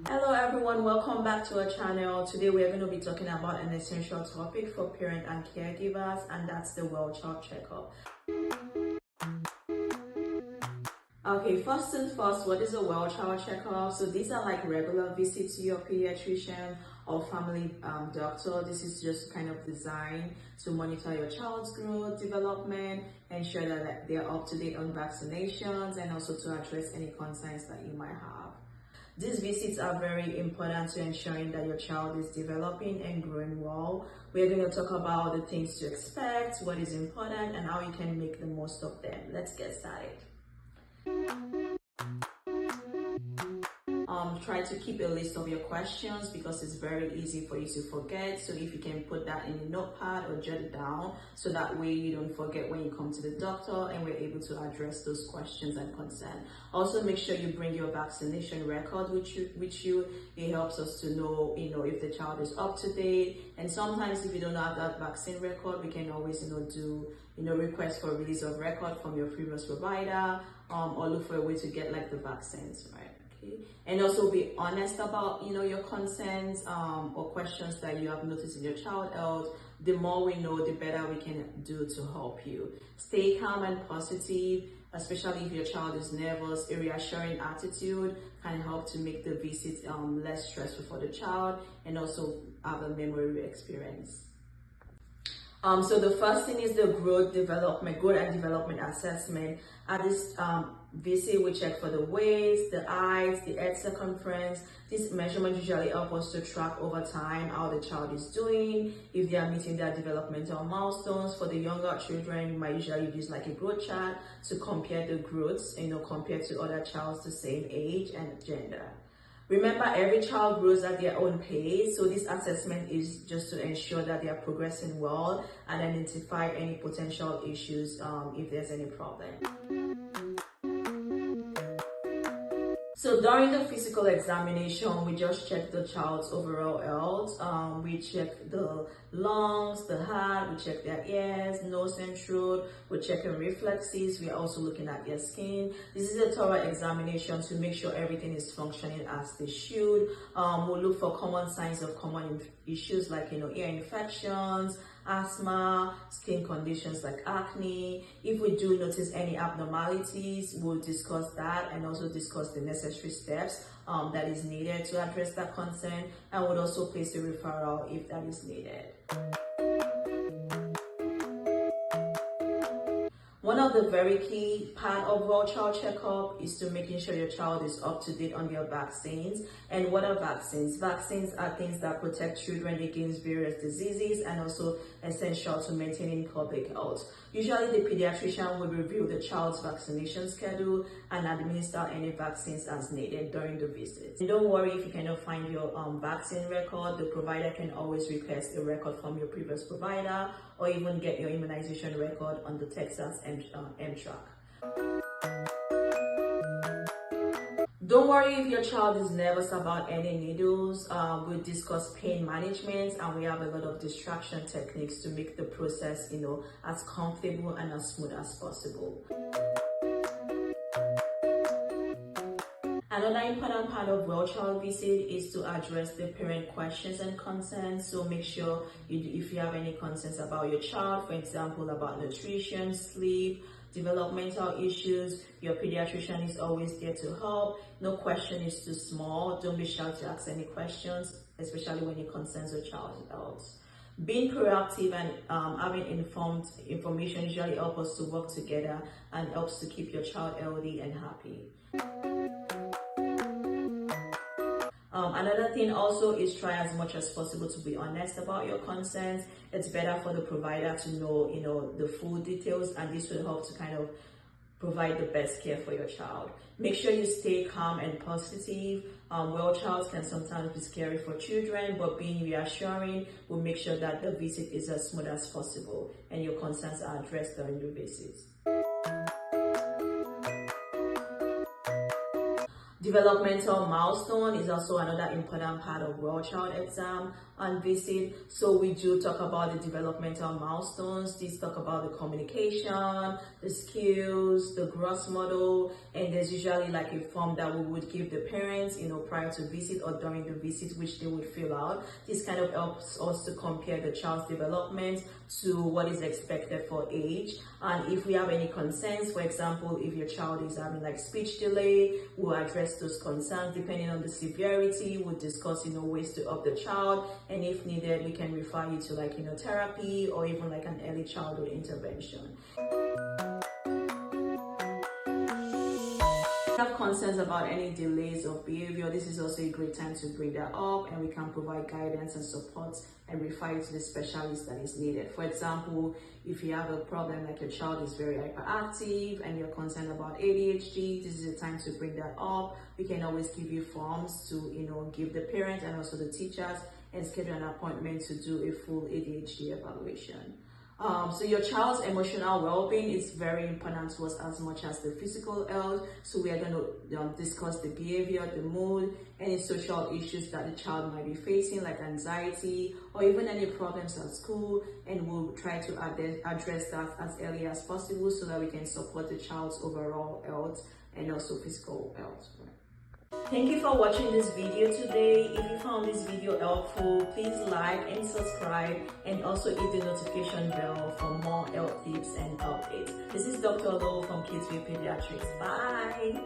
Hello everyone, welcome back to our channel. Today we are going to be talking about an essential topic for parents and caregivers, and that's the WellChild checkup. Okay, first and first, what is a WellChild checkup? So these are like regular visits to your pediatrician or family doctor. This is just kind of designed to monitor your child's growth, development, ensure that they're up to date on vaccinations, and also to address any concerns that you might have. These visits are very important to ensuring that your child is developing and growing well. We're going to talk about the things to expect, what is important, and how you can make the most of them. Let's get started. Try to keep a list of your questions because it's very easy for you to forget. So if you can put that in a notepad or jot it down, so that way you don't forget when you come to the doctor, and we're able to address those questions and concerns. Also, make sure you bring your vaccination record with you. It helps us to know, if the child is up to date. And sometimes if you don't have that vaccine record, we can always, do request for release of record from your previous provider, or look for a way to get like the vaccines, right? And also be honest about your concerns or questions that you have noticed in your child health. The more we know, the better we can do to help you. Stay calm and positive, especially if your child is nervous. A reassuring attitude can help to make the visit less stressful for the child and also have a memory experience. So the first thing is the growth and development assessment. At this visit, we check for the weight, the height, the head circumference. These measurements usually help us to track over time how the child is doing, if they are meeting their developmental milestones. For the younger children, we might usually use like a growth chart to compare the growths, compared to other childs the same age and gender. Remember, every child grows at their own pace, so this assessment is just to ensure that they are progressing well and identify any potential issues if there's any problem. So during the physical examination, we just check the child's overall health. We check the lungs, the heart, we check their ears, nose and throat, we're checking reflexes, we're also looking at their skin. This is a thorough examination to make sure everything is functioning as they should. We'll look for common signs of common issues like, ear infections, asthma, skin conditions like acne. If we do notice any abnormalities, we'll discuss that and also discuss the necessary steps that is needed to address that concern, and would also place a referral if that is needed. One of the very key part of WellChild checkup is to making sure your child is up to date on their vaccines. And what are vaccines? Vaccines are things that protect children against various diseases and also essential to maintaining public health. Usually the pediatrician will review the child's vaccination schedule and administer any vaccines as needed during the visit. And don't worry if you cannot find your vaccine record. The provider can always request a record from your previous provider, or even get your immunization record on the Texas M-Track. Don't worry if your child is nervous about any needles. We discuss pain management, and we have a lot of distraction techniques to make the process, as comfortable and as smooth as possible. Another important part of WellChild visit is to address the parent questions and concerns. So make sure if you have any concerns about your child, for example, about nutrition, sleep, developmental issues, your pediatrician is always there to help. No question is too small. Don't be shy to ask any questions, especially when it concerns your child's health. Being proactive and having informed information usually helps us to work together and helps to keep your child healthy and happy. Another thing also is try as much as possible to be honest about your concerns. It's better for the provider to know, the full details, and this will help to kind of provide the best care for your child. Make sure you stay calm and positive. WellChild can sometimes be scary for children, but being reassuring will make sure that the visit is as smooth as possible and your concerns are addressed during the visit. Developmental milestone is also another important part of WellChild exam and visit. So we do talk about the developmental milestones. These talk about the communication, the skills, the gross model, and there's usually like a form that we would give the parents, prior to visit or during the visit, which they would fill out. This kind of helps us to compare the child's development to what is expected for age. And if we have any concerns, for example, if your child is having like speech delay, we'll address those concerns depending on the severity. We'll discuss ways to help the child, and if needed we can refer you to like therapy or even like an early childhood intervention. Have concerns about any delays of behavior, this is also a great time to bring that up, and we can provide guidance and support and refer you to the specialist that is needed. For example, if you have a problem like your child is very hyperactive and you're concerned about ADHD, this is the time to bring that up. We can always give you forms to give the parents and also the teachers, and schedule an appointment to do a full ADHD evaluation. So your child's emotional well-being is very important to us as much as the physical health. So we are going to discuss the behavior, the mood, any social issues that the child might be facing, like anxiety or even any problems at school, and we'll try to address that as early as possible so that we can support the child's overall health and also physical health. Thank you for watching this video today. If you found this video helpful, please like and subscribe, and also hit the notification bell for more health tips and updates. This is Dr. Olowo from Kidsville Pediatrics. Bye!